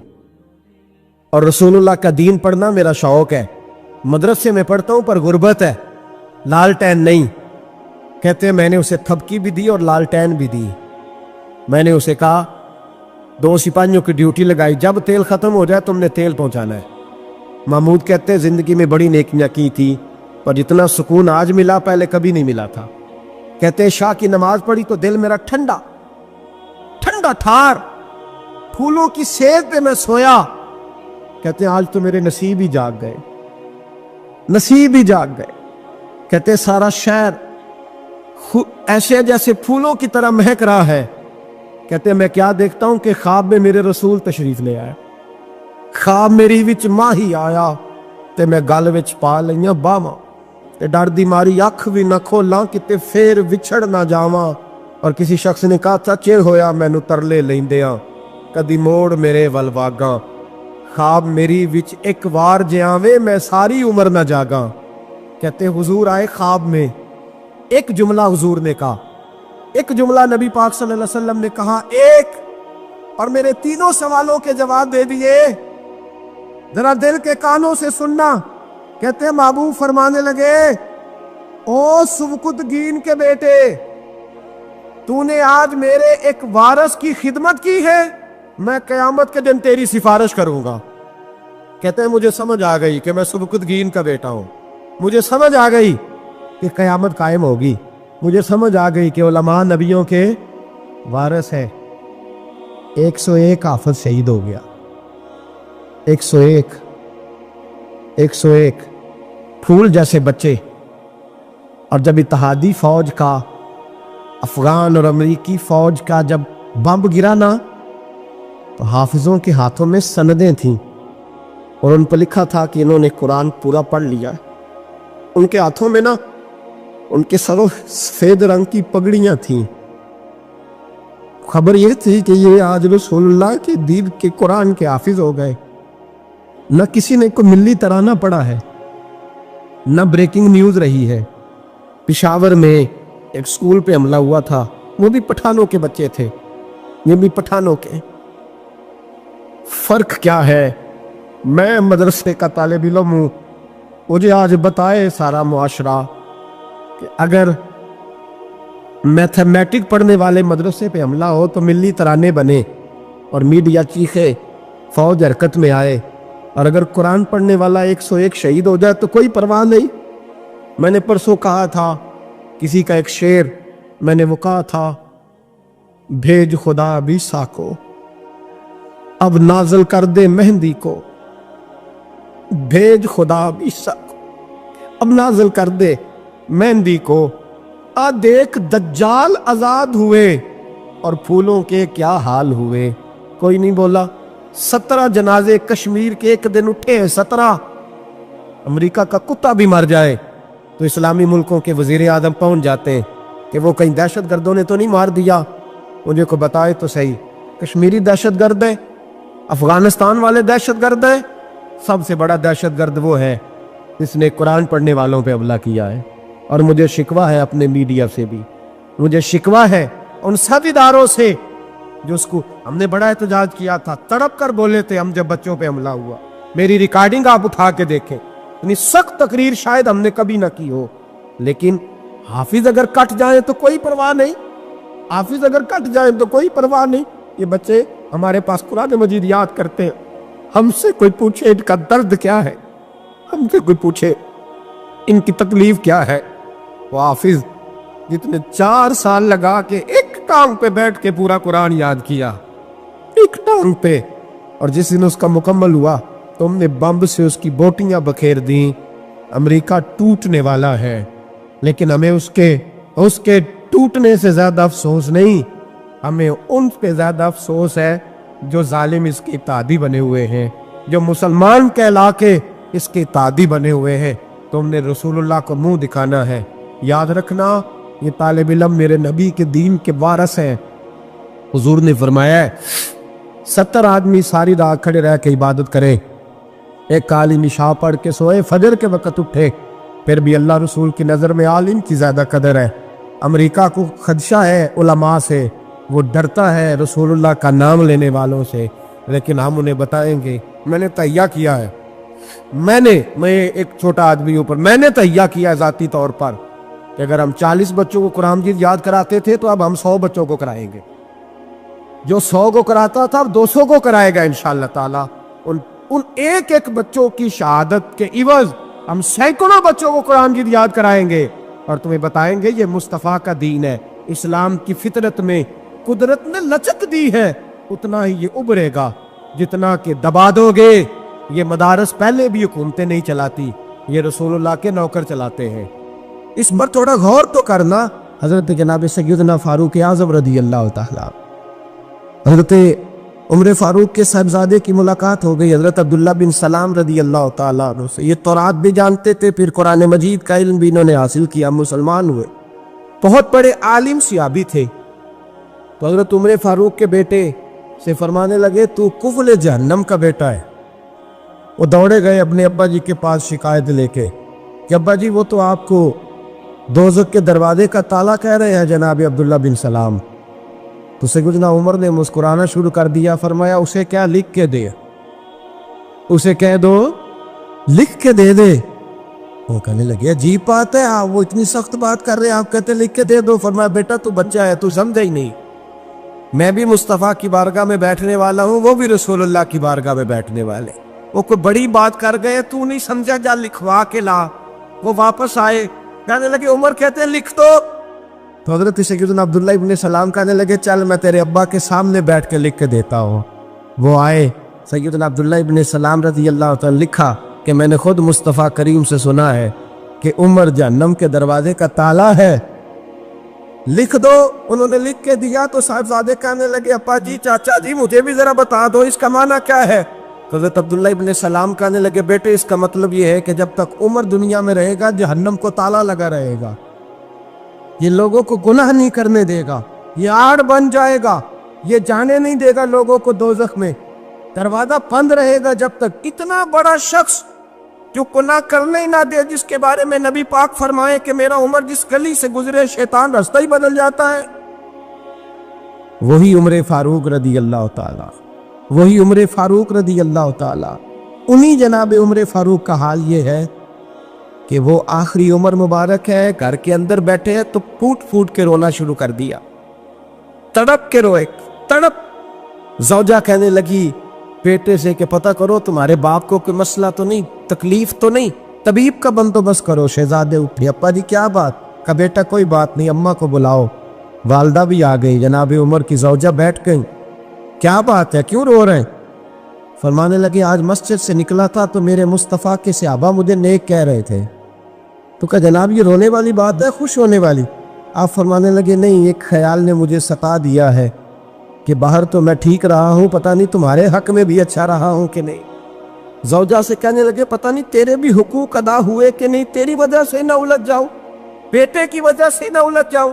اور رسول اللہ کا دین پڑھنا میرا شوق ہے، مدرسے میں پڑھتا ہوں پر غربت ہے، لالٹین نہیں۔ کہتے ہیں میں نے اسے تھپکی بھی دی اور لالٹین بھی دی۔ میں نے اسے کہا 2 سپاہیوں کی ڈیوٹی لگائی، جب تیل ختم ہو جائے تم نے تیل پہنچانا ہے۔ محمود کہتے ہیں زندگی میں بڑی نیکیاں کی تھی پر جتنا سکون آج ملا پہلے کبھی نہیں ملا تھا۔ کہتے ہیں شاہ کی نماز پڑھی تو دل میرا ٹھنڈا ٹھنڈا ٹھار، پھولوں کی سیج پہ میں سویا۔ کہتے ہیں آج تو میرے نصیب ہی جاگ گئے، نصیب ہی جاگ گئے۔ کہتے ہیں سارا شہر ایسے جیسے پھولوں کی طرح مہک رہا ہے۔ کہتے ہیں میں کیا دیکھتا ہوں کہ خواب میں میرے رسول تشریف لے آئے، خواب میری وچ ماہی آیا تے میں گل وچ پا لئیاں باواں تے ڈر دی ماری اکھ بھی نہ کھولاں کتے پھر وچھڑ نہ جاواں۔ اور کسی شخص نے کہا تھا چر ہویا مینوں ترلے لیندیاں کدی موڑ میرے ول واگاں، خواب میری وچ ایک وار جے آویں میں ساری عمر نہ جاگاں۔ کہتے حضور آئے خواب میں، ایک جملہ حضور نے کہا، ایک جملہ نبی پاک صلی اللہ علیہ وسلم نے کہا، ایک، اور میرے تینوں سوالوں کے جواب دے دیے، ذرا دل کے کانوں سے سننا۔ کہتے ہیں محبوب فرمانے لگے او سبکتگین کے بیٹے، تو نے آج میرے ایک وارث کی خدمت کی ہے، میں قیامت کے دن تیری سفارش کروں گا۔ کہتے ہیں مجھے سمجھ آ گئی کہ میں سبکتگین کا بیٹا ہوں، مجھے سمجھ آ گئی کہ قیامت قائم ہوگی، مجھے سمجھ آ گئی کہ علماء نبیوں کے وارث ہیں۔ 101 حافظ شہید ہو گیا، 101 پھول جیسے بچے۔ اور جب اتحادی فوج کا، افغان اور امریکی فوج کا جب بم گرا نا تو حافظوں کے ہاتھوں میں سندیں تھیں اور ان پر لکھا تھا کہ انہوں نے قرآن پورا پڑھ لیا۔ ان کے ہاتھوں میں نا ان کے سروں سفید رنگ کی پگڑیاں تھیں، خبر یہ تھی کہ یہ آج رسول اللہ کے دین کے قرآن کے حافظ ہو گئے۔ نہ کسی نے کوئی ملی ترانہ پڑھا ہے، نہ بریکنگ نیوز رہی ہے۔ پشاور میں ایک سکول پہ حملہ ہوا تھا، وہ بھی پٹھانوں کے بچے تھے، یہ بھی پٹھانوں کے۔ فرق کیا ہے؟ میں مدرسے کا طالب علم ہوں، مجھے آج بتائے سارا معاشرہ کہ اگر میتھمیٹک پڑھنے والے مدرسے پہ حملہ ہو تو ملی ترانے بنے اور میڈیا چیخے، فوج حرکت میں آئے، اور اگر قرآن پڑھنے والا 101 شہید ہو جائے تو کوئی پرواہ نہیں۔ میں نے پرسوں کہا تھا کسی کا ایک شعر، میں نے وہ کہا تھا بھیج خدا عیسیٰ کو اب نازل کر دے مہندی کو، بھیج خدا عیسیٰ کو اب نازل کر دے مہندی کو، آ دیکھ دجال آزاد ہوئے اور پھولوں کے کیا حال ہوئے، کوئی نہیں بولا۔ 17 جنازے کشمیر کے ایک دن اٹھے ہیں، 17۔ امریکہ کا کتا بھی مر جائے تو اسلامی ملکوں کے وزیر اعظم پہنچ جاتے ہیں کہ وہ کہیں دہشت گردوں نے تو نہیں مار دیا، مجھے کو بتائے تو صحیح۔ کشمیری دہشت گرد ہے، افغانستان والے دہشت گرد ہیں، سب سے بڑا دہشت گرد وہ ہے جس نے قرآن پڑھنے والوں پہ حملہ کیا ہے۔ اور مجھے شکوہ ہے اپنے میڈیا سے بھی، مجھے شکوہ ہے ان سب اداروں سے جو اس کو، ہم نے بڑا احتجاج کیا تھا، تڑپ کر بولے تھے ہم جب بچوں پہ حملہ ہوا، میری ریکارڈنگ آپ اٹھا کے دیکھیں، اتنی سخت تقریر شاید ہم نے کبھی نہ کی ہو۔ لیکن حافظ اگر کٹ جائیں تو کوئی پرواہ نہیں، حافظ اگر کٹ جائیں تو کوئی پرواہ نہیں۔ یہ بچے ہمارے پاس قرآن مجید یاد کرتے ہیں، ہم سے کوئی پوچھے ان کا درد کیا ہے، ہم سے کوئی پوچھے ان کی تکلیف کیا ہے۔ وہ حافظ جتنے 4 سال لگا کے ایک ٹانگ پہ بیٹھ کے پورا قرآن یاد کیا، ایک ٹانگ پہ، اور جس دن اس کا مکمل ہوا تو ہم نے بمب سے اس کی بوٹیاں بکھیر دیں۔ امریکہ ٹوٹنے والا ہے، لیکن ہمیں اس کے ٹوٹنے سے زیادہ افسوس نہیں، ہمیں ان پہ زیادہ افسوس ہے جو ظالم اس کے اتحادی بنے ہوئے ہیں، جو مسلمان کہلا کے اس کے اتحادی بنے ہوئے ہیں۔ تو ہم نے رسول اللہ کو منہ دکھانا ہے۔ یاد رکھنا، یہ طالب علم میرے نبی کے دین کے وارث ہیں۔ حضور نے فرمایا ہے 70 آدمی ساری رات کھڑے رہ کے عبادت کرے، ایک عالم عشاء پڑھ کے سوئے، فجر کے وقت اٹھے، پھر بھی اللہ رسول کی نظر میں عالم کی زیادہ قدر ہے۔ امریکہ کو خدشہ ہے علماء سے، وہ ڈرتا ہے رسول اللہ کا نام لینے والوں سے، لیکن ہم انہیں بتائیں گے، میں نے تہیہ کیا ہے، میں ایک چھوٹا آدمی اوپر میں نے تہیہ کیا ہے ذاتی طور پر کہ اگر ہم 40 بچوں کو قرآن مجید یاد کراتے تھے تو اب ہم 100 بچوں کو کرائیں گے، جو 100 کو کراتا تھا اب 200 کو کرائے گا انشاءاللہ تعالی۔ ان ایک بچوں کی شہادت کے عوض ہم سینکڑوں بچوں کو قرآن مجید یاد کرائیں گے، اور تمہیں بتائیں گے یہ مصطفیٰ کا دین ہے، اسلام کی فطرت میں قدرت نے لچک دی ہے، اتنا ہی یہ ابھرے گا جتنا کہ دبا دو گے۔ یہ مدارس پہلے بھی حکومتیں نہیں چلاتی، یہ رسول اللہ کے نوکر چلاتے ہیں۔ اس پر تھوڑا غور تو کرنا۔ حضرت جناب سیدنا فاروق اعظم رضی اللہ تعالیٰ، حضرت عمر فاروق کے صاحبزادے کی ملاقات ہو گئی حضرت عبداللہ بن سلام رضی اللہ تعالیٰ عنہ سے۔ یہ تورات بھی جانتے تھے، پھر قرآن مجید کا علم بھی انہوں نے حاصل کیا، مسلمان ہوئے، بہت بڑے عالم صحابی تھے۔ تو حضرت عمر فاروق کے بیٹے سے فرمانے لگے تو کفل جہنم کا بیٹا ہے۔ وہ دوڑے گئے اپنے ابا جی کے پاس شکایت لے کے کہ ابا جی وہ تو آپ کو دوزخ کے دروازے کا تالا کہہ رہے ہیں جناب عبداللہ بن سلام۔ تو سیدنا عمر نے مسکرانا شروع کر دیا، فرمایا اسے کیا لکھ کے دے، اسے کہہ دو لکھ کے دے دے۔ وہ کہنے لگے عجیب بات ہے، وہ اتنی سخت بات کر رہے ہیں، آپ کہتے لکھ کے دے دو۔ فرمایا بیٹا تو بچہ ہے، تو سمجھا ہی نہیں، میں بھی مصطفیٰ کی بارگاہ میں بیٹھنے والا ہوں، وہ بھی رسول اللہ کی بارگاہ میں بیٹھنے والے، وہ کوئی بڑی بات کر گئے، تو نہیں سمجھا، جا لکھوا کے لا۔ وہ واپس آئے، کہنے لگے عمر کہتے ہیں لکھ دو۔ تو حضرت سیدنا عبداللہ ابن سلام کہنے لگے چل میں تیرے ابا کے سامنے بیٹھ کے لکھ کے دیتا ہوں۔ وہ آئے، سیدنا عبداللہ ابن سلام رضی اللہ تعالیٰ لکھا کہ میں نے خود مصطفیٰ کریم سے سنا ہے کہ عمر جہنم کے دروازے کا تالا ہے، لکھ دو۔ انہوں نے لکھ کے دیا تو صاحبزادے کہنے لگے ابا جی چاچا جی مجھے بھی ذرا بتا دو اس کا معنی کیا ہے۔ حضرت عبداللہ ابن سلام کہنے لگے بیٹے اس کا مطلب یہ ہے کہ جب تک عمر دنیا میں رہے گا جہنم کو تالا لگا رہے گا، یہ لوگوں کو گناہ نہیں کرنے دے گا، یہ آڑ بن جائے گا، یہ جانے نہیں دے گا لوگوں کو دوزخ میں، دروازہ بند رہے گا جب تک۔ اتنا بڑا شخص جو گناہ کرنے ہی نہ دے، جس کے بارے میں نبی پاک فرمائے کہ میرا عمر جس گلی سے گزرے شیطان رستہ ہی بدل جاتا ہے، وہی عمر فاروق رضی اللہ تعالیٰ، وہی عمر فاروق رضی اللہ تعالیٰ۔ انہی جناب عمر فاروق کا حال یہ ہے کہ وہ آخری عمر مبارک ہے، گھر کے اندر بیٹھے ہیں تو پھوٹ پھوٹ کے رونا شروع کر دیا، تڑپ کے روئے، تڑپ۔ زوجہ کہنے لگی بیٹے سے کہ پتہ کرو تمہارے باپ کو کوئی مسئلہ تو نہیں، تکلیف تو نہیں، طبیب کا بندوبست کرو۔ شہزادے اٹھے، ابا جی کیا بات؟ کہ بیٹا کوئی بات نہیں، اماں کو بلاؤ۔ والدہ بھی آ گئی، جناب عمر کی زوجہ بیٹھ گئی، کیا بات ہے کیوں رو رہے ہیں؟ فرمانے لگے آج مسجد سے نکلا تھا تو میرے مصطفیٰ کے صحابہ مجھے نیک کہہ رہے تھے۔ تو کہا جناب یہ رونے والی بات ہے خوش ہونے والی؟ آپ فرمانے لگے نہیں، ایک خیال نے مجھے ستا دیا ہے کہ باہر تو میں ٹھیک رہا ہوں، پتہ نہیں تمہارے حق میں بھی اچھا رہا ہوں کہ نہیں۔ زوجہ سے کہنے لگے پتہ نہیں تیرے بھی حقوق ادا ہوئے کہ نہیں، تیری وجہ سے نہ الجھ جاؤں، بیٹے کی وجہ سے نہ الجھ جاؤں۔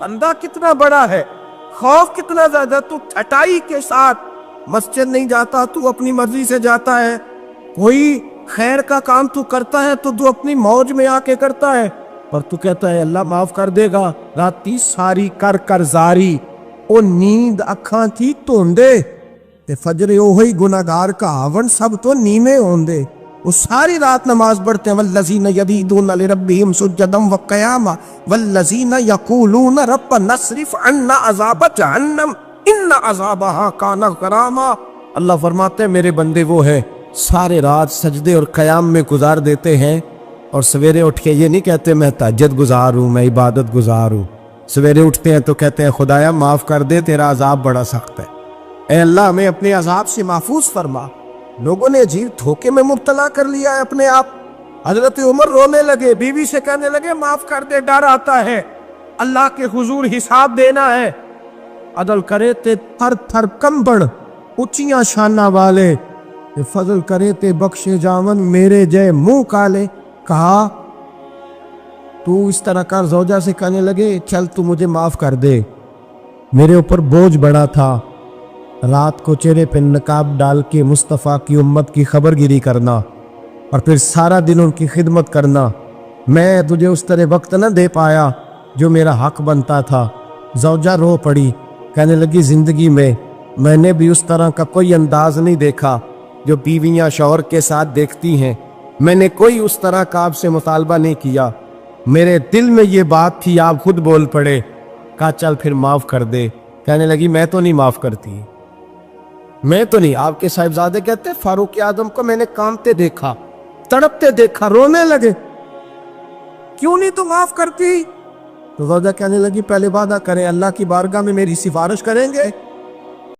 بندہ کتنا بڑا ہے، خوف کتنا زیادہ، تو ٹھٹائی کے ساتھ مسجد نہیں جاتا، تو اپنی مرضی سے جاتا ہے، کوئی خیر کا کام تو کرتا ہے تو اپنی موج میں آ کے کرتا ہے، پر تو کہتا ہے اللہ معاف کر دے گا۔ راتی ساری کر کر زاری، او نیند اکھاں تھی توندے تے فجر اوہی گناہگار کا آون سب تو نیمے ہوندے۔ وہ ساری رات نماز پڑھتے ہیں، والذین یبیتون لربہم سجدا وقیاما والذین یقولون ربنا اصرف عنا عذاب جہنم ان عذابہا کان غراما۔ اللہ فرماتے ہیں میرے بندے وہ ہیں سارے رات سجدے اور قیام میں گزار دیتے ہیں، اور سویرے اٹھ کے یہ نہیں کہتے میں تہجد گزار ہوں، میں عبادت گزار ہوں۔ سویرے اٹھتے ہیں تو کہتے ہیں خدایا معاف کر دے، تیرا عذاب بڑا سخت ہے، اے اللہ ہمیں اپنے عذاب سے محفوظ فرما۔ لوگوں نے عجیب دھوکے میں مبتلا کر لیا ہے اپنے آپ۔ حضرت عمر رونے لگے، بیوی سے کہنے لگے معاف کر دے، ڈر آتا ہے، اللہ کے حضور حساب دینا ہے۔ عدل کرے تے تھر تھر کمبڑ اچیاں شانہ والے، فضل کرے تے بخشے جاون میرے جے منہ کالے۔ کہا تو اس طرح کر، زوجہ سے کہنے لگے چل تو مجھے معاف کر دے، میرے اوپر بوجھ بڑا تھا، رات کو چہرے پہ نقاب ڈال کے مصطفیٰ کی امت کی خبر گیری کرنا اور پھر سارا دن ان کی خدمت کرنا، میں تجھے اس طرح وقت نہ دے پایا جو میرا حق بنتا تھا۔ زوجہ رو پڑی، کہنے لگی زندگی میں نے بھی اس طرح کا کوئی انداز نہیں دیکھا جو بیویاں شوہر کے ساتھ دیکھتی ہیں، میں نے کوئی اس طرح کا آپ سے مطالبہ نہیں کیا، میرے دل میں یہ بات تھی، آپ خود بول پڑے۔ کہا چل پھر معاف کر دے۔ کہنے لگی میں تو نہیں معاف کرتی، میں تو نہیں۔ آپ کے صاحبزادے کہتے فاروق اعظم کو میں نے کانپتے دیکھا، تڑپتے دیکھا، رونے لگے، کیوں نہیں تو معاف کرتی؟ تو زوجہ کہنے لگی پہلے وعدہ کریں، اللہ کی بارگاہ میں میری سفارش کریں گے